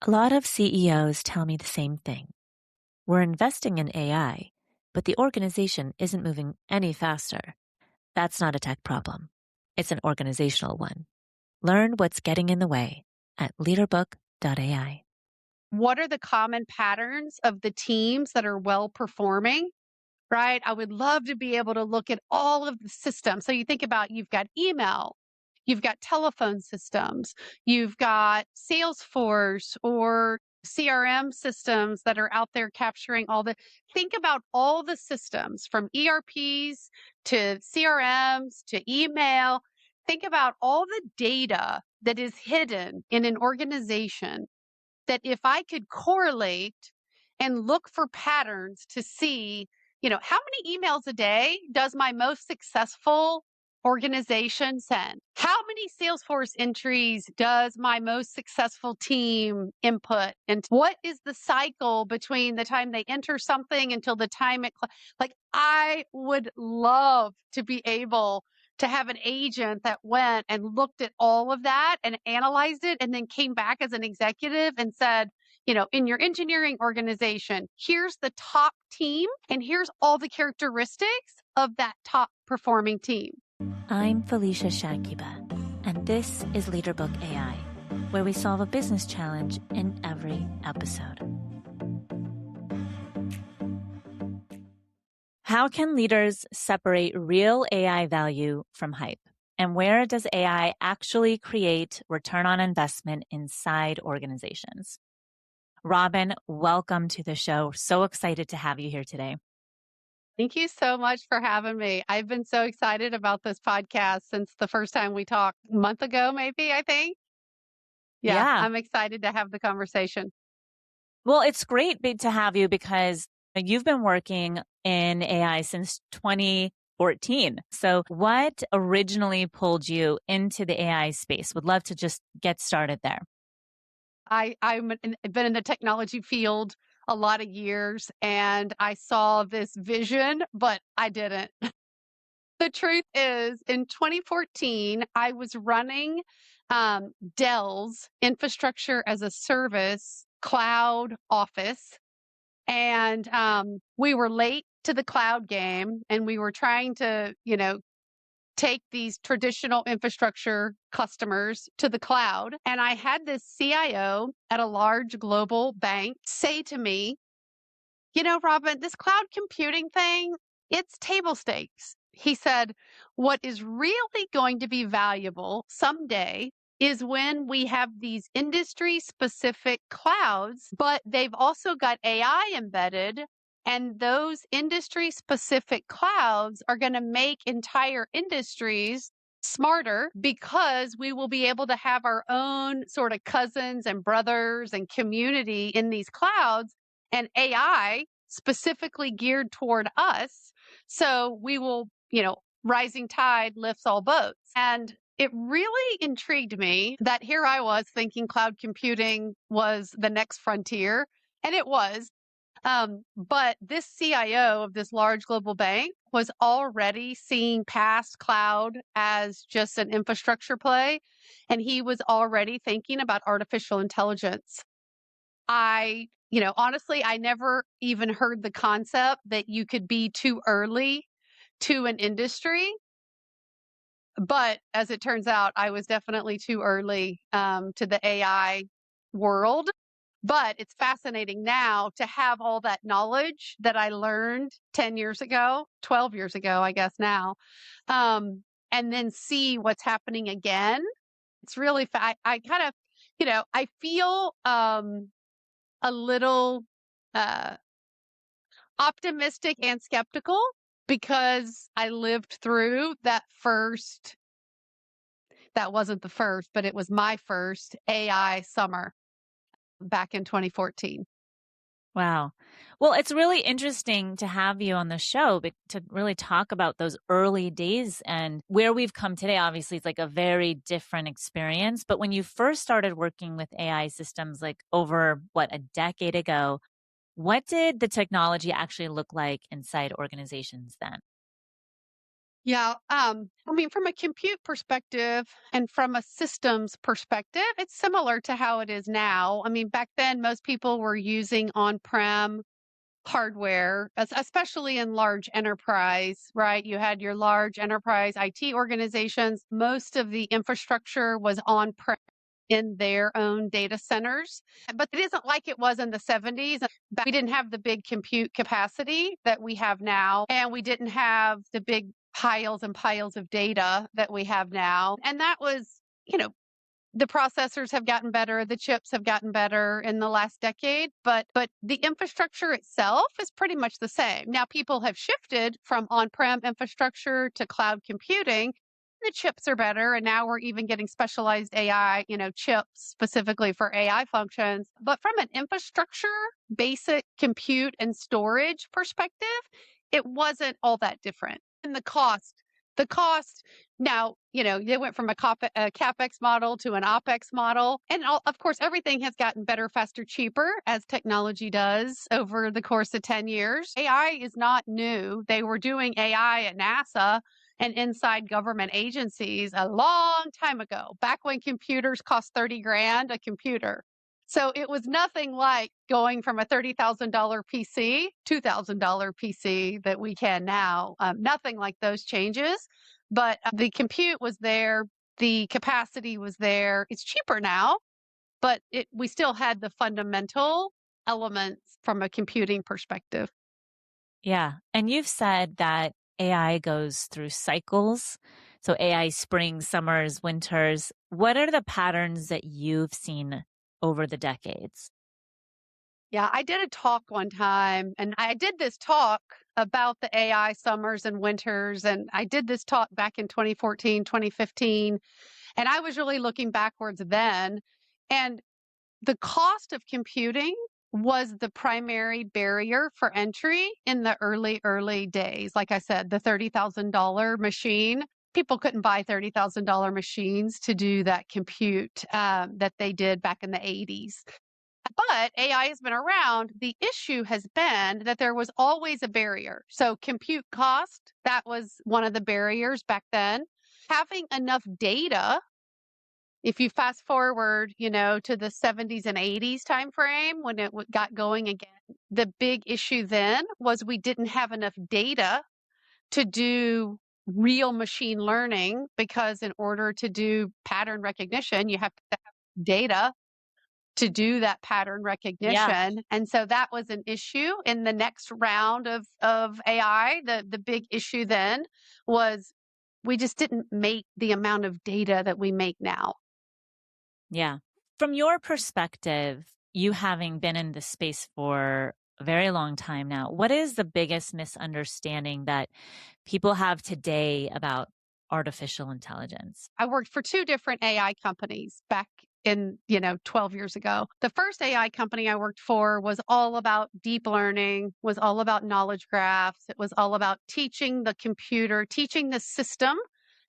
A lot of CEOs tell me the same thing. We're investing in AI, but the organization isn't moving any faster. That's not a tech problem. It's an organizational one. Learn what's getting in the way at leaderbook.ai. What are the common patterns of the teams that are well performing? Right? I would love to be able to look at all of the systems. So you think about you've got email, you've got telephone systems, you've got Salesforce or CRM systems that are out there capturing all the. Think about all the systems from ERPs to CRMs to email. Think about all the data that is hidden in an organization that if I could correlate and look for patterns to see, how many emails a day does my most successful organization send? How many Salesforce entries does my most successful team input? And what is the cycle between the time they enter something until the time I would love to be able to have an agent that went and looked at all of that and analyzed it and then came back as an executive and said, in your engineering organization, here's the top team and here's all the characteristics of that top performing team. I'm Felicia Shakiba, and this is LeaderBook AI, where we solve a business challenge in every episode. How can leaders separate real AI value from hype? And where does AI actually create return on investment inside organizations? Robin, welcome to the show. So excited to have you here today. Thank you so much for having me. I've been so excited about this podcast since the first time we talked a month ago, maybe, I think. Yeah, I'm excited to have the conversation. Well, it's great to have you because you've been working in AI since 2014. So what originally pulled you into the AI space? Would love to just get started there. I've been in the technology field a lot of years and I saw this vision, but I didn't. The truth is, in 2014, I was running Dell's infrastructure as a service cloud office. And we were late to the cloud game and we were trying to, take these traditional infrastructure customers to the cloud. And I had this CIO at a large global bank say to me, Robin, this cloud computing thing, it's table stakes. He said, what is really going to be valuable someday is when we have these industry specific clouds, but they've also got AI embedded. And those industry specific clouds are going to make entire industries smarter because we will be able to have our own sort of cousins and brothers and community in these clouds and AI specifically geared toward us. So we will, rising tide lifts all boats. And it really intrigued me that here I was thinking cloud computing was the next frontier, and it was. But this CIO of this large global bank was already seeing past cloud as just an infrastructure play, and he was already thinking about artificial intelligence. Honestly, I never even heard the concept that you could be too early to an industry. But as it turns out, I was definitely too early to the AI world. But it's fascinating now to have all that knowledge that I learned 10 years ago, 12 years ago, I guess now, and then see what's happening again. It's really, I kind of, I feel a little optimistic and skeptical because I lived through that wasn't the first, but it was my first AI summer back in 2014. Wow. Well, it's really interesting to have you on the show to really talk about those early days and where we've come today. Obviously, it's like a very different experience. But when you first started working with AI systems, like over, a decade ago, what did the technology actually look like inside organizations then? Yeah. I mean, from a compute perspective and from a systems perspective, it's similar to how it is now. I mean, back then, most people were using on-prem hardware, especially in large enterprise, right? You had your large enterprise IT organizations. Most of the infrastructure was on-prem in their own data centers. But it isn't like it was in the 70s. We didn't have the big compute capacity that we have now, and we didn't have the big piles and piles of data that we have now. And that was, you know, the processors have gotten better, the chips have gotten better in the last decade, but the infrastructure itself is pretty much the same. Now people have shifted from on-prem infrastructure to cloud computing. The chips are better, and now we're even getting specialized AI, chips specifically for AI functions. But from an infrastructure, basic compute and storage perspective, it wasn't all that different. And the cost now, they went from a CapEx model to an OpEx model. And of course, everything has gotten better, faster, cheaper as technology does over the course of 10 years. AI is not new. They were doing AI at NASA and inside government agencies a long time ago, back when computers cost 30 grand a computer. So it was nothing like going from a $30,000 PC, $2,000 PC that we can now. Nothing like those changes. But the compute was there, the capacity was there. It's cheaper now, but we still had the fundamental elements from a computing perspective. Yeah. And you've said that AI goes through cycles. So AI springs, summers, winters. What are the patterns that you've seen over the decades? Yeah, I did a talk one time, and I did this talk about the AI summers and winters. And I did this talk back in 2014, 2015. And I was really looking backwards then. And the cost of computing was the primary barrier for entry in the early days. Like I said, the $30,000 machine, people couldn't buy $30,000 machines to do that compute that they did back in the 80s. But AI has been around. The issue has been that there was always a barrier. So compute cost, that was one of the barriers back then. Having enough data, if you fast forward, to the 70s and 80s timeframe when it got going again, the big issue then was we didn't have enough data to do real machine learning, because in order to do pattern recognition, you have to have data to do that pattern Yeah. recognition. And so that was an issue in the next round of AI. The big issue then was we just didn't make the amount of data that we make now. Yeah. From your perspective, you having been in this space for a very long time now, what is the biggest misunderstanding that people have today about artificial intelligence? I worked for two different AI companies back in, 12 years ago. The first AI company I worked for was all about deep learning, was all about knowledge graphs. It was all about teaching the computer, teaching the system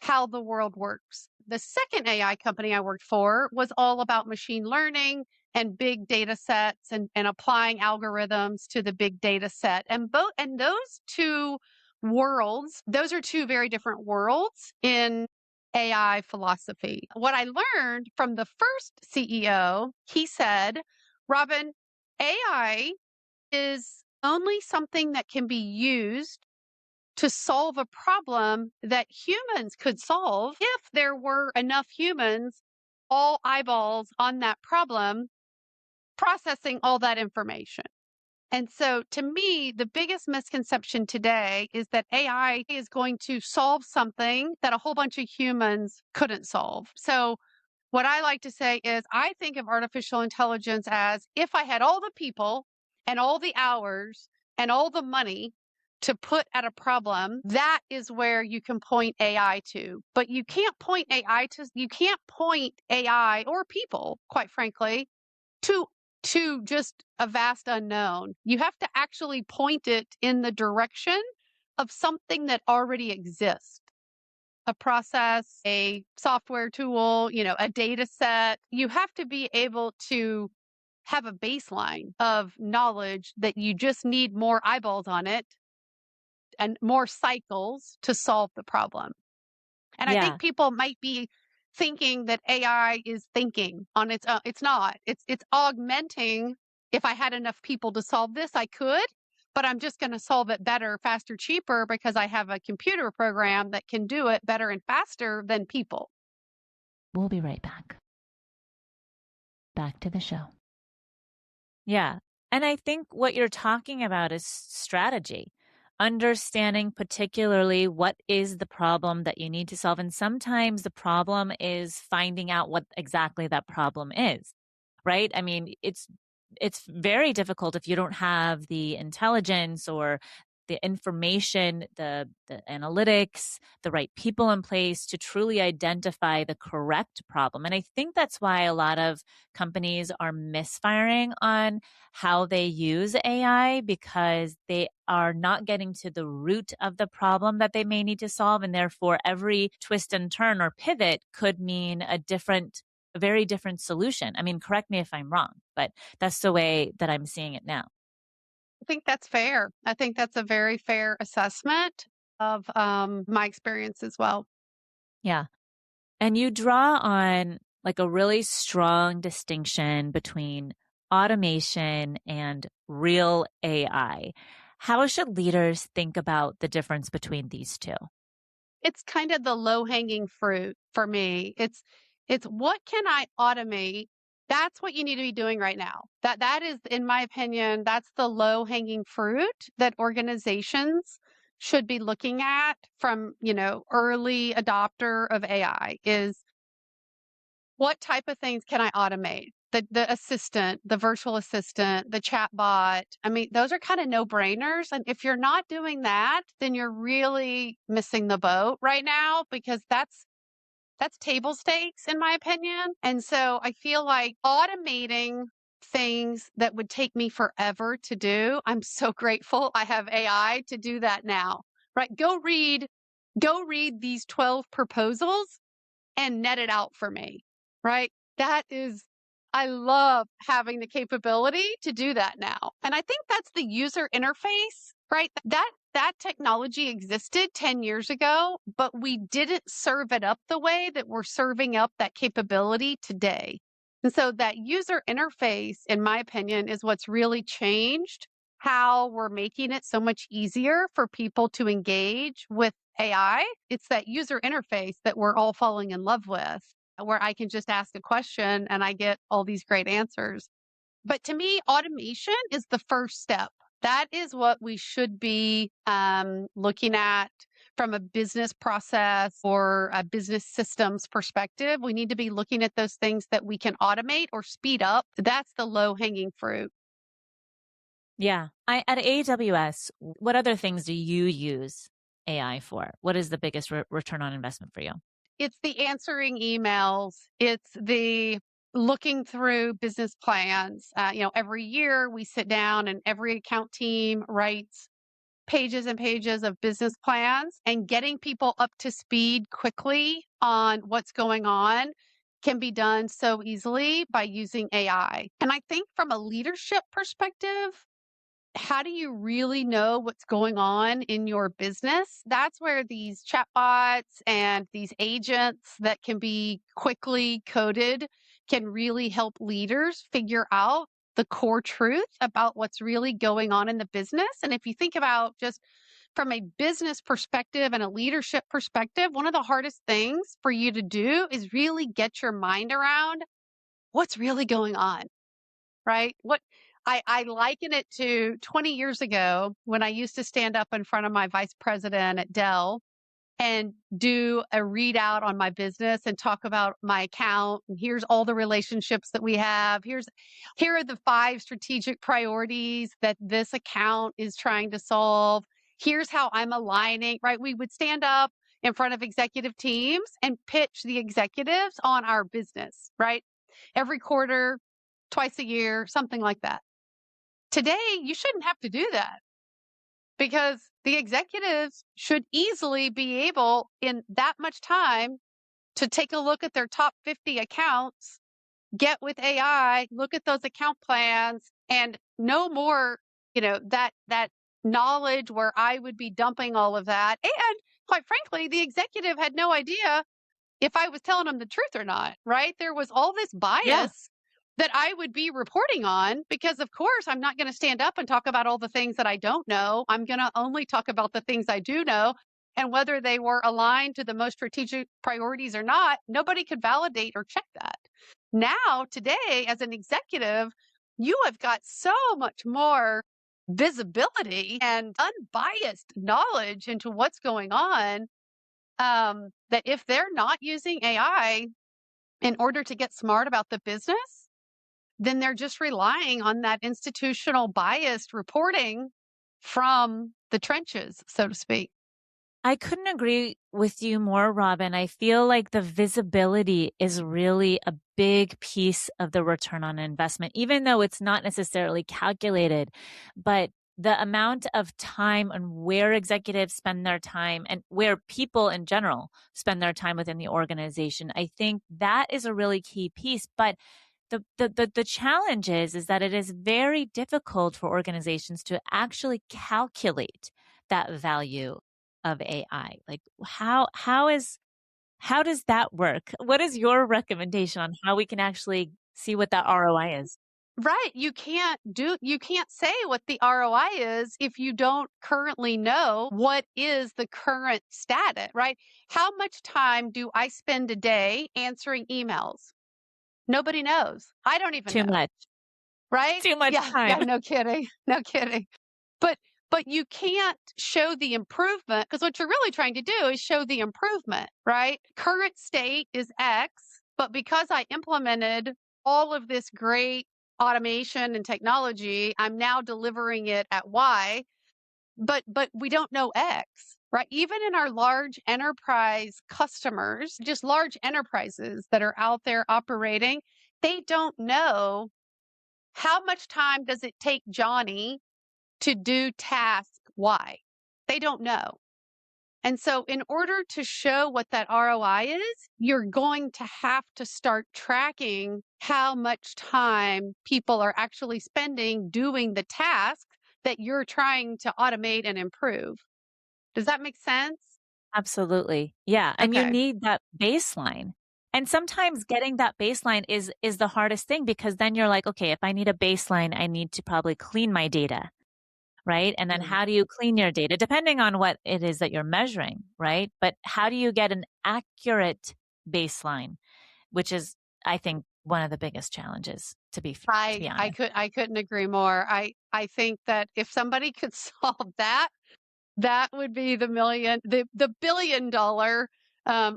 how the world works. The second AI company I worked for was all about machine learning and big data sets and applying algorithms to the big data set. And those two worlds, those are two very different worlds in AI philosophy. What I learned from the first CEO, he said, Robin, AI is only something that can be used to solve a problem that humans could solve if there were enough humans, all eyeballs on that problem, processing all that information. And so to me, the biggest misconception today is that AI is going to solve something that a whole bunch of humans couldn't solve. So what I like to say is I think of artificial intelligence as if I had all the people and all the hours and all the money to put at a problem, that is where you can point AI to. But you can't point AI or people, quite frankly, to just a vast unknown. You have to actually point it in the direction of something that already exists. A process, a software tool, a data set. You have to be able to have a baseline of knowledge that you just need more eyeballs on it and more cycles to solve the problem. And I Yeah. think people might be thinking that AI is thinking on its own. It's not. It's augmenting. If I had enough people to solve this, I could, but I'm just going to solve it better, faster, cheaper because I have a computer program that can do it better and faster than people. We'll be right back. Back to the show. Yeah. And I think what you're talking about is strategy, understanding particularly what is the problem that you need to solve. And sometimes the problem is finding out what exactly that problem is, right? I mean, it's very difficult if you don't have the intelligence or the information, the analytics, the right people in place to truly identify the correct problem. And I think that's why a lot of companies are misfiring on how they use AI because they are not getting to the root of the problem that they may need to solve. And therefore, every twist and turn or pivot could mean a very different solution. I mean, correct me if I'm wrong, but that's the way that I'm seeing it now. I think that's fair. I think that's a very fair assessment of my experience as well. Yeah. And you draw on like a really strong distinction between automation and real AI. How should leaders think about the difference between these two? It's kind of the low-hanging fruit for me. It's what can I automate? That's what you need to be doing right now. That is, in my opinion, that's the low-hanging fruit that organizations should be looking at from, early adopter of AI is what type of things can I automate? The assistant, the virtual assistant, the chat bot. I mean, those are kind of no-brainers. And if you're not doing that, then you're really missing the boat right now because that's table stakes in my opinion. And so I feel like automating things that would take me forever to do, I'm so grateful I have AI to do that now. Right? Go read these 12 proposals and net it out for me, right? That is, I love having the capability to do that now. And I think that's the user interface, right? That technology existed 10 years ago, but we didn't serve it up the way that we're serving up that capability today. And so that user interface, in my opinion, is what's really changed how we're making it so much easier for people to engage with AI. It's that user interface that we're all falling in love with, where I can just ask a question and I get all these great answers. But to me, automation is the first step. That is what we should be looking at from a business process or a business systems perspective. We need to be looking at those things that we can automate or speed up. That's the low hanging fruit. Yeah. At AWS, what other things do you use AI for? What is the biggest return on investment for you? It's the answering emails. It's the looking through business plans. Every year we sit down and every account team writes pages and pages of business plans, and getting people up to speed quickly on what's going on can be done so easily by using AI. And I think from a leadership perspective, how do you really know what's going on in your business? That's where these chatbots and these agents that can be quickly coded can really help leaders figure out the core truth about what's really going on in the business. And if you think about just from a business perspective and a leadership perspective, one of the hardest things for you to do is really get your mind around what's really going on, right? I liken it to 20 years ago when I used to stand up in front of my vice president at Dell and do a readout on my business and talk about my account. And here's all the relationships that we have. Here are the 5 strategic priorities that this account is trying to solve. Here's how I'm aligning, right? We would stand up in front of executive teams and pitch the executives on our business, right? Every quarter, twice a year, something like that. Today, you shouldn't have to do that because the executives should easily be able in that much time to take a look at their top 50 accounts, get with AI, look at those account plans and no more, that knowledge where I would be dumping all of that. And quite frankly, the executive had no idea if I was telling them the truth or not, right? There was all this Yeah. bias that I would be reporting on because, of course, I'm not going to stand up and talk about all the things that I don't know. I'm going to only talk about the things I do know. And whether they were aligned to the most strategic priorities or not, nobody could validate or check that. Now, today, as an executive, you have got so much more visibility and unbiased knowledge into what's going on, that if they're not using AI in order to get smart about the business, then they're just relying on that institutional biased reporting from the trenches, so to speak. I couldn't agree with you more, Robin. I feel like the visibility is really a big piece of the return on investment, even though it's not necessarily calculated. But the amount of time and where executives spend their time and where people in general spend their time within the organization, I think that is a really key piece. But the challenge is that it is very difficult for organizations to actually calculate that value of AI. Like how does that work? What is your recommendation on how we can actually see what that ROI is? Right. You can't say what the ROI is if you don't currently know what is the current status, right? How much time do I spend a day answering emails? Nobody knows. I don't even Too know. much. Right? Too much Yeah, time. yeah, no kidding. No kidding. But but you can't show the improvement because what you're really trying to do is show the improvement, right? Current state is X, but because I implemented all of this great automation and technology, I'm now delivering it at Y, but we don't know X. Right. Even in our large enterprise customers, just large enterprises that are out there operating, they don't know how much time does it take Johnny to do task Y? They don't know. And so, in order to show what that ROI is, you're going to have to start tracking how much time people are actually spending doing the task that you're trying to automate and improve. Does that make sense? Absolutely. Yeah, and you Okay. need that baseline. And sometimes getting that baseline is the hardest thing because then you're like, okay, if I need a baseline, I need to probably clean my data, right? And then Yeah. how do you clean your data depending on what it is that you're measuring, right? But how do you get an accurate baseline, which is I think one of the biggest challenges to be honest. I couldn't agree more. I think that if somebody could solve that, that would be the $1 billion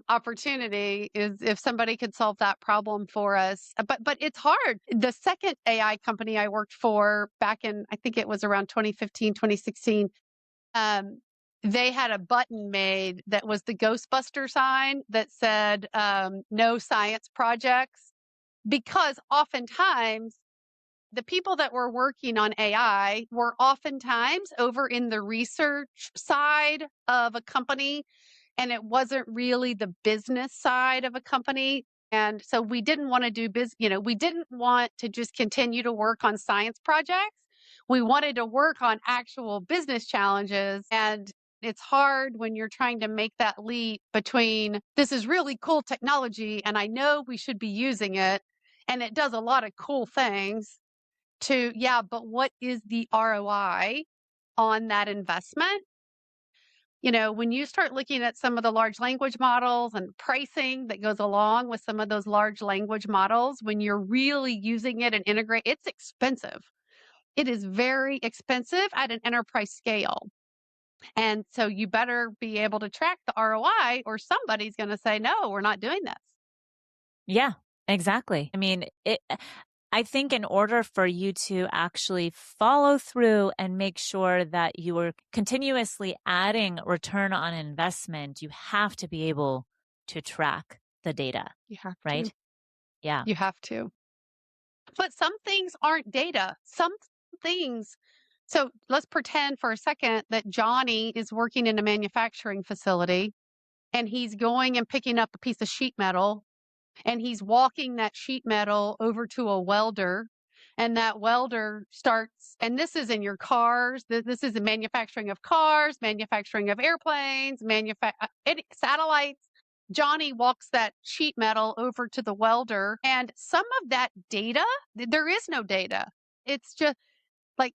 opportunity is if somebody could solve that problem for us. But it's hard. The second AI company I worked for back in, I think it was around 2015, 2016, um, they had a button made that was the Ghostbuster sign that said, no science projects, because oftentimes the people that were working on AI were oftentimes over in the research side of a company, and it wasn't really the business side of a company. And so we didn't want to do we didn't want to just continue to work on science projects. We wanted to work on actual business challenges. And it's hard when you're trying to make that leap between this is really cool technology and I know we should be using it and it does a lot of cool things to, yeah, but what is the ROI on that investment? When you start looking at some of the large language models and pricing that goes along with some of those large language models, when you're really using it and integrate, it's expensive. It is very expensive at an enterprise scale. And so you better be able to track the ROI or somebody's going to say, no, we're not doing this. Yeah, exactly. I mean, I think in order for you to actually follow through and make sure that you are continuously adding return on investment, you have to be able to track the data, You have to. right? Yeah. You have to. But some things aren't data. Some things. So let's pretend for a second that Johnny is working in a manufacturing facility and he's going and picking up a piece of sheet metal and he's walking that sheet metal over to a welder and that welder starts, and this is in your cars, this is the manufacturing of cars, manufacturing of airplanes, satellites. Johnny walks that sheet metal over to the welder, and some of that data, there is no data. It's just like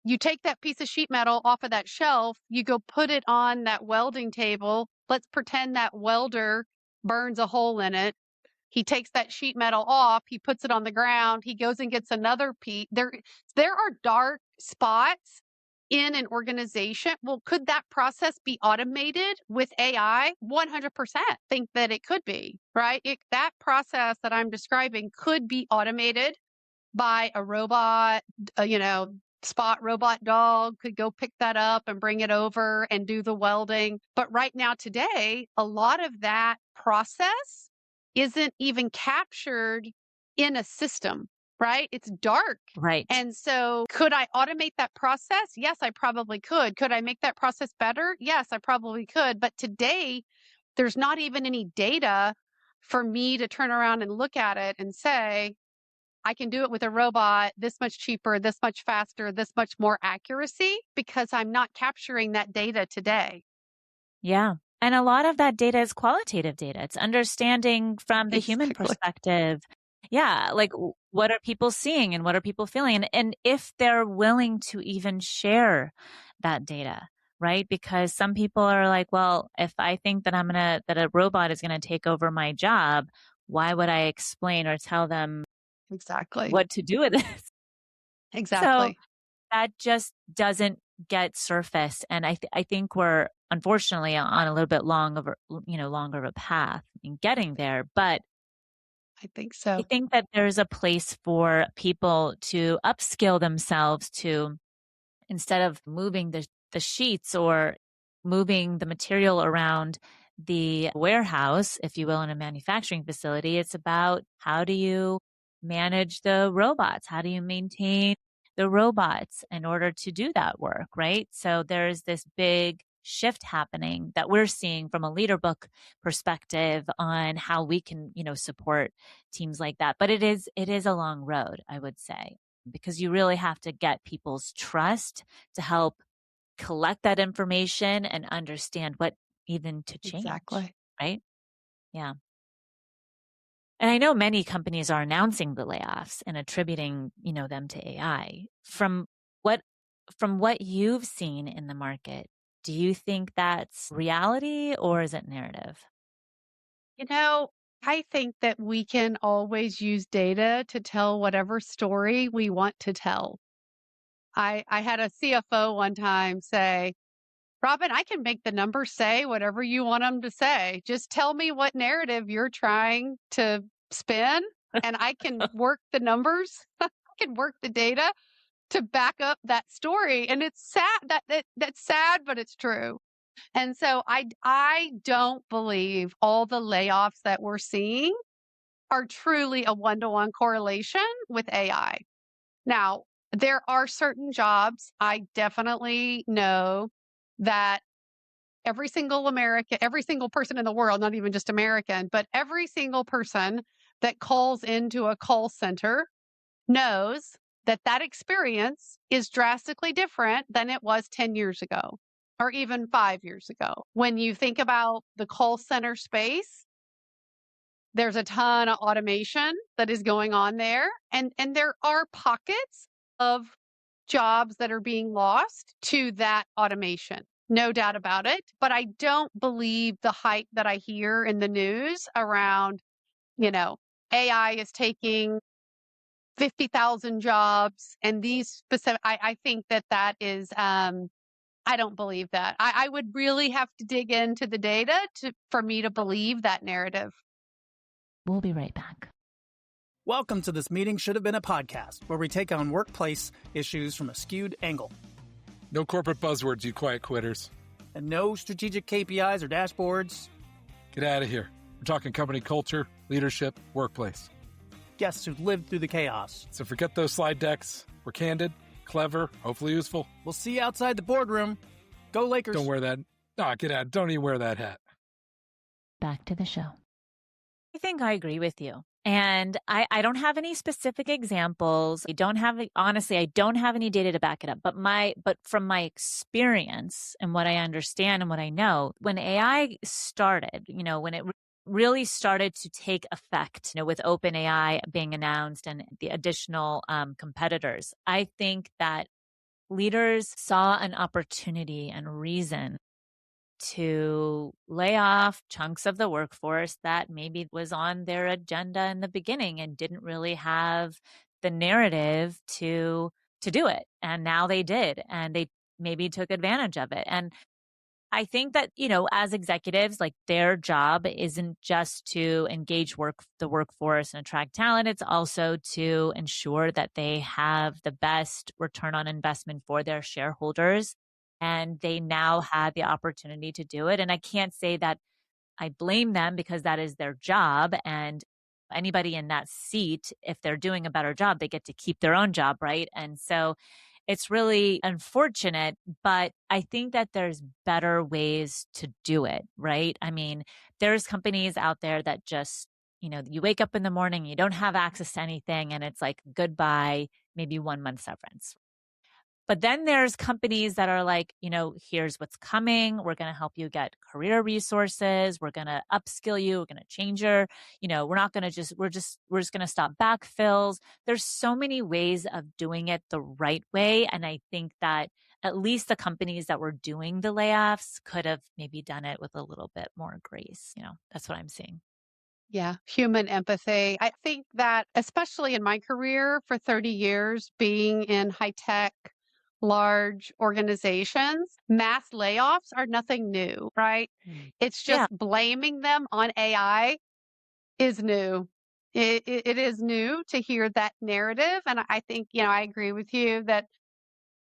you take that piece of sheet metal off of that shelf, you go put it on that welding table. Let's pretend that welder burns a hole in it. He takes that sheet metal off, he puts it on the ground, he goes and gets another piece. There are dark spots in an organization. Well, could that process be automated with AI? 100% think that it could be, right? That process that I'm describing could be automated by a robot, spot robot dog could go pick that up and bring it over and do the welding. But right now, today, a lot of that process isn't even captured in a system, right? It's dark. Right. And so could I automate that process? Yes, I probably could. Could I make that process better? Yes, I probably could. But today, there's not even any data for me to turn around and look at it and say, I can do it with a robot this much cheaper, this much faster, this much more accuracy, because I'm not capturing that data today. Yeah. And a lot of that data is qualitative data. It's understanding from the human Exactly. perspective. Yeah. Like, what are people seeing and what are people feeling? And if they're willing to even share that data, right? Because some people are like, well, if I think that that a robot is going to take over my job, why would I explain or tell them Exactly. what to do with it? So Exactly. that just doesn't get surfaced. And I think we're unfortunately on a little bit longer of a path in getting there. But I think I so. think that there's a place for people to upskill themselves to, instead of moving the sheets or moving the material around the warehouse, if you will, in a manufacturing facility, it's about how do you manage the robots? How do you maintain the robots in order to do that work, right? So there's this big shift happening that we're seeing from a leader book perspective on how we can, support teams like that. But it is a long road, I would say, because you really have to get people's trust to help collect that information and understand what even to change, Exactly. right? Yeah. And I know many companies are announcing the layoffs and attributing, them to AI. What from what you've seen in the market, do you think that's reality or is it narrative? I think that we can always use data to tell whatever story we want to tell. I had a CFO one time say, Robin, I can make the numbers say whatever you want them to say. Just tell me what narrative you're trying to spin, and I can work the numbers. I can work the data to back up that story. And it's sad that's sad, but it's true. And so I don't believe all the layoffs that we're seeing are truly a one-to-one correlation with AI. Now, there are certain jobs I definitely know that every single person in the world, not even just American, but every single person that calls into a call center knows that that experience is drastically different than it was 10 years ago or even 5 years ago. When you think about the call center space, there's a ton of automation that is going on there, and there are pockets of jobs that are being lost to that automation. No doubt about it. But I don't believe the hype that I hear in the news around, AI is taking 50,000 jobs and these specific, I think that is, I don't believe that. I would really have to dig into the data for me to believe that narrative. We'll be right back. Welcome to This Meeting Should Have Been a Podcast, where we take on workplace issues from a skewed angle. No corporate buzzwords, you quiet quitters. And no strategic KPIs or dashboards. Get out of here. We're talking company culture, leadership, workplace. Guests who've lived through the chaos. So forget those slide decks. We're candid, clever, hopefully useful. We'll see you outside the boardroom. Go Lakers. Don't wear that. Get out. Don't even wear that hat. Back to the show. I think I agree with you. And I don't have any specific examples. Honestly, I don't have any data to back it up. But from my experience and what I understand and what I know, when AI started, when it really started to take effect, with OpenAI being announced and the additional competitors, I think that leaders saw an opportunity and reason to lay off chunks of the workforce that maybe was on their agenda in the beginning and didn't really have the narrative to do it. And now they did, and they maybe took advantage of it. And I think that, as executives, like their job isn't just to engage the workforce and attract talent. It's also to ensure that they have the best return on investment for their shareholders. And they now had the opportunity to do it. And I can't say that I blame them, because that is their job. And anybody in that seat, if they're doing a better job, they get to keep their own job, right? And so it's really unfortunate, but I think that there's better ways to do it, right? I mean, there's companies out there that just, you wake up in the morning, you don't have access to anything, and it's like goodbye, maybe 1 month severance. But then there's companies that are like, here's what's coming. We're going to help you get career resources. We're going to upskill you. We're going to change we're not going to we're just going to stop backfills. There's so many ways of doing it the right way. And I think that at least the companies that were doing the layoffs could have maybe done it with a little bit more grace. That's what I'm seeing. Yeah, human empathy. I think that, especially in my career for 30 years, being in high tech, large organizations, mass layoffs are nothing new, right? It's Yeah. just blaming them on AI is new. It is new to hear that narrative. And I think, I agree with you that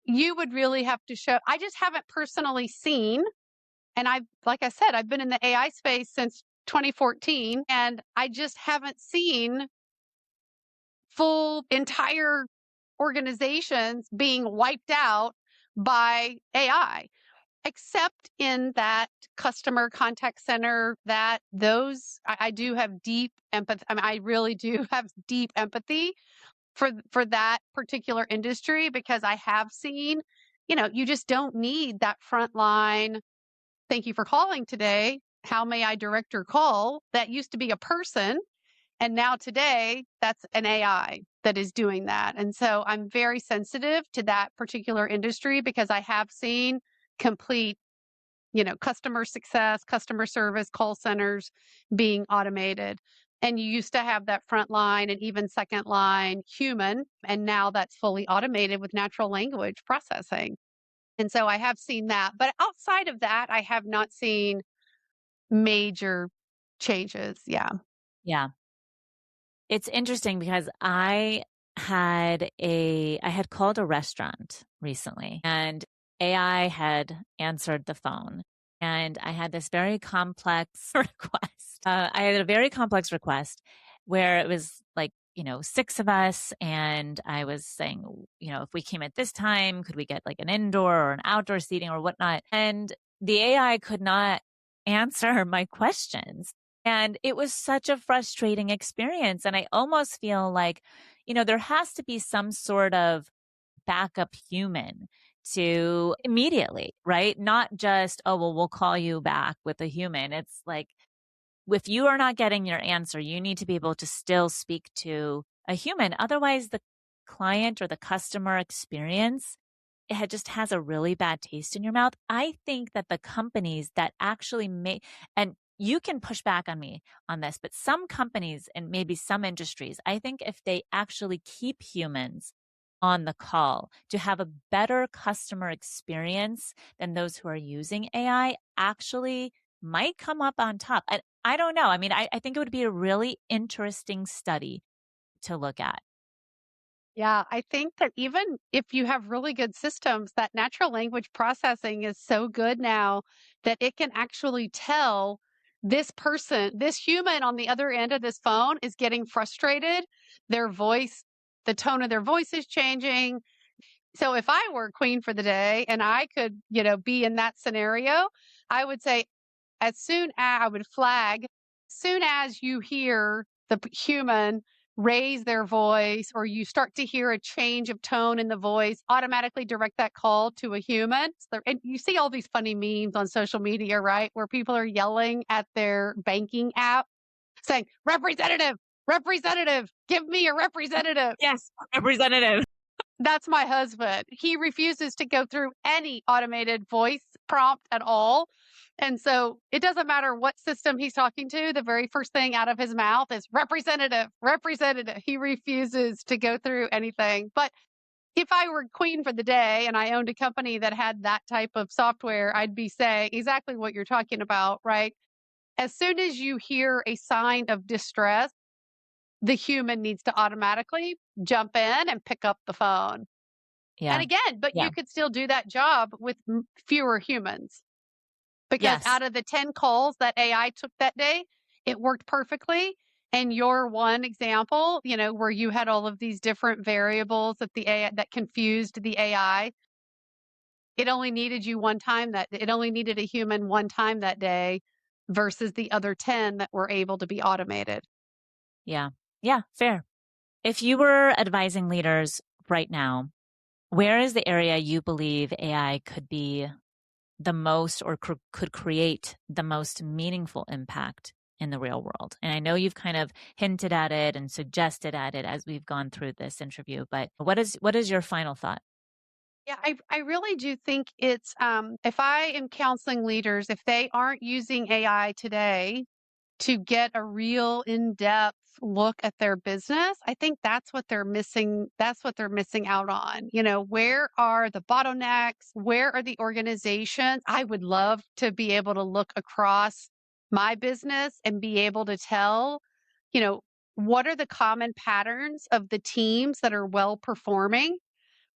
you would really have to show. I just haven't personally seen, and like I said, I've been in the AI space since 2014, and I just haven't seen full entire organizations being wiped out by AI, except in that customer contact center. I do have deep empathy. I mean, I really do have deep empathy for that particular industry, because I have seen, you just don't need that front line. Thank you for calling today. How may I direct your call? That used to be a person. And now today, that's an AI that is doing that. And so I'm very sensitive to that particular industry, because I have seen complete, customer success, customer service, call centers being automated. And you used to have that front line and even second line human. And now that's fully automated with natural language processing. And so I have seen that. But outside of that, I have not seen major changes. Yeah. Yeah. It's interesting because I had called a restaurant recently, and AI had answered the phone, and I had this very complex request. I had a very complex request where it was like, 6 of us. And I was saying, if we came at this time, could we get like an indoor or an outdoor seating or whatnot? And the AI could not answer my questions. And it was such a frustrating experience. And I almost feel like, there has to be some sort of backup human to immediately, right? Not just, oh, well, we'll call you back with a human. It's like, if you are not getting your answer, you need to be able to still speak to a human. Otherwise, the client or the customer experience, just has a really bad taste in your mouth. I think that the companies that actually make, and you can push back on me on this, but some companies and maybe some industries, I think if they actually keep humans on the call to have a better customer experience than those who are using AI, actually might come up on top. And I don't know. I mean, I think it would be a really interesting study to look at. Yeah, I think that even if you have really good systems, that natural language processing is so good now that it can actually tell this person, this human on the other end of this phone is getting frustrated. Their voice, the tone of their voice is changing. So if I were queen for the day and I could, be in that scenario, I would say, as soon as I would flag, as soon as you hear the human raise their voice, or you start to hear a change of tone in the voice, automatically direct that call to a human. And you see all these funny memes on social media, right? Where people are yelling at their banking app saying, representative, representative, give me a representative. Yes, representative. That's my husband. He refuses to go through any automated voice prompt at all. And so it doesn't matter what system he's talking to, the very first thing out of his mouth is representative, representative. He refuses to go through anything. But if I were queen for the day and I owned a company that had that type of software, I'd be saying exactly what you're talking about, right? As soon as you hear a sign of distress, the human needs to automatically jump in and pick up the phone. Yeah. And again, but Yeah. you could still do that job with fewer humans. Because Yes. out of the 10 calls that AI took that day, it worked perfectly. And your one example, where you had all of these different variables that the AI that confused the AI, it only needed you one time it only needed a human one time that day versus the other 10 that were able to be automated. Yeah. Yeah. Fair. If you were advising leaders right now, where is the area you believe AI could be the most or could create the most meaningful impact in the real world? And I know you've kind of hinted at it and suggested at it as we've gone through this interview, but what is your final thought? Yeah, I really do think it's if I am counseling leaders, if they aren't using AI today to get a real in-depth look at their business, I think that's what they're missing. That's what they're missing out on. Where are the bottlenecks? Where are the organizations? I would love to be able to look across my business and be able to tell, what are the common patterns of the teams that are well performing?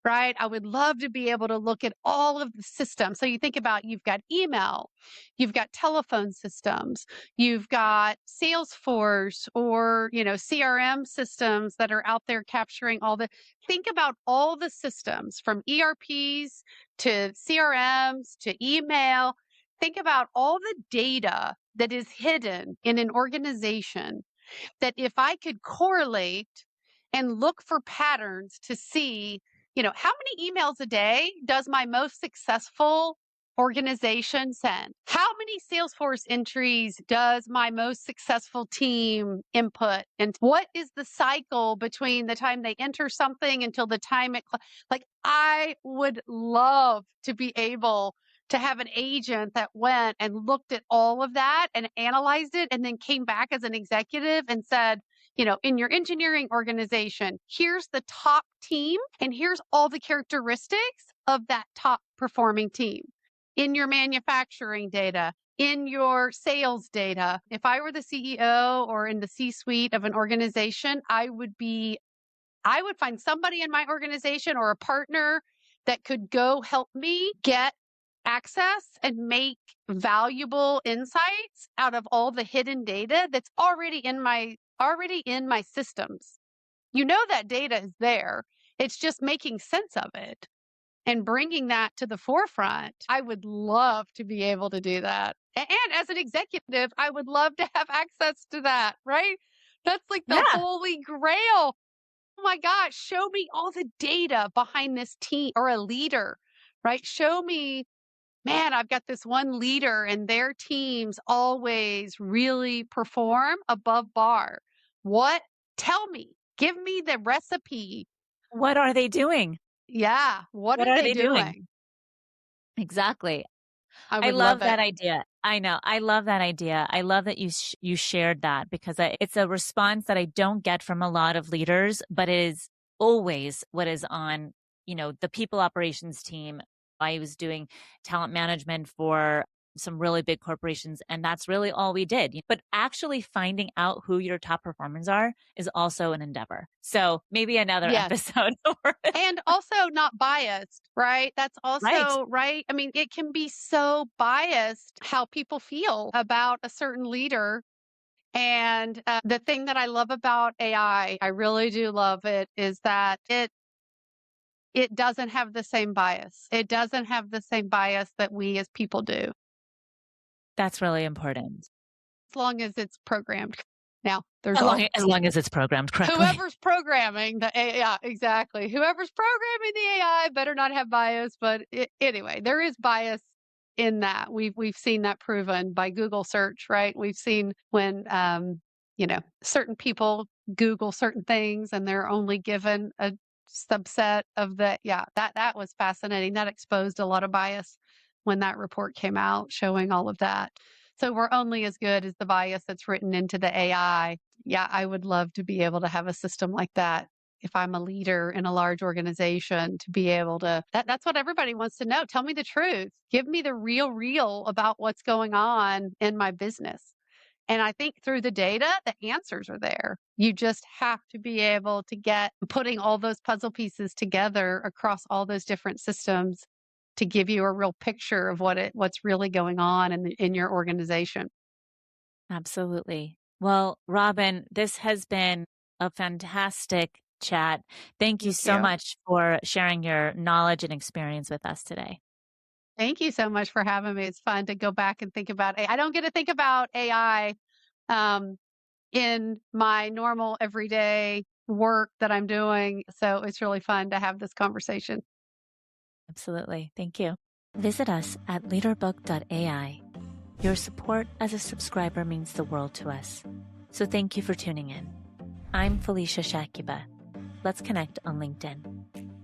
Right? I would love to be able to look at all of the systems. So you think about, you've got email, you've got telephone systems, you've got Salesforce or, CRM systems that are out there capturing think about all the systems from ERPs to CRMs to email. Think about all the data that is hidden in an organization that if I could correlate and look for patterns to see, how many emails a day does my most successful organization send? How many Salesforce entries does my most successful team input? And what is the cycle between the time they enter something until the time I would love to be able to have an agent that went and looked at all of that and analyzed it and then came back as an executive and said, in your engineering organization, here's the top team and here's all the characteristics of that top performing team. In your manufacturing data, in your sales data. If I were the CEO or in the C-suite of an organization, I would find somebody in my organization or a partner that could go help me get access and make valuable insights out of all the hidden data that's already in my systems. That data is there. It's just making sense of it and bringing that to the forefront. I would love to be able to do that. And as an executive, I would love to have access to that, right? That's like the Yeah. holy grail. Oh my gosh, show me all the data behind this team or a leader, right? Show me, man, I've got this one leader and their teams always really perform above bar. What? Tell me, give me the recipe. What are they doing? Yeah. What What are are they they doing? doing? Exactly. I I would love love that it. idea. I know. I love that idea. I love that you shared that because it's a response that I don't get from a lot of leaders, but it is always what is on, the people operations team. I was doing talent management for some really big corporations, and that's really all we did. But actually finding out who your top performers are is also an endeavor. So maybe another Yes. episode. And also not biased, right? That's Right. also right. I mean, it can be so biased how people feel about a certain leader. And the thing that I love about AI, I really do love it, is that it doesn't have the same bias. It doesn't have the same bias that we as people do, That's really important. as long as it's programmed. Now, there's As long as it's programmed correctly. whoever's programming the AI, exactly. Whoever's programming the AI better not have bias. But anyway, there is bias in that. We've seen that proven by Google search, right? We've seen when certain people Google certain things and they're only given a subset of the. Yeah, that was fascinating. That exposed a lot of bias when that report came out, showing all of that. So we're only as good as the bias that's written into the AI. Yeah, I would love to be able to have a system like that if I'm a leader in a large organization, to be able to, that's what everybody wants to know. Tell me the truth. Give me the real about what's going on in my business. And I think through the data, the answers are there. You just have to be able to get putting all those puzzle pieces together across all those different systems to give you a real picture of what's really going on in your organization. Absolutely. Well, Robin, this has been a fantastic chat. Thank you so much for sharing your knowledge and experience with us today. Thank you so much for having me. It's fun to go back and think about AI. I don't get to think about AI in my normal everyday work that I'm doing. So it's really fun to have this conversation. Absolutely. Thank you. Visit us at leaderbook.ai. Your support as a subscriber means the world to us. So thank you for tuning in. I'm Felicia Shakiba. Let's connect on LinkedIn.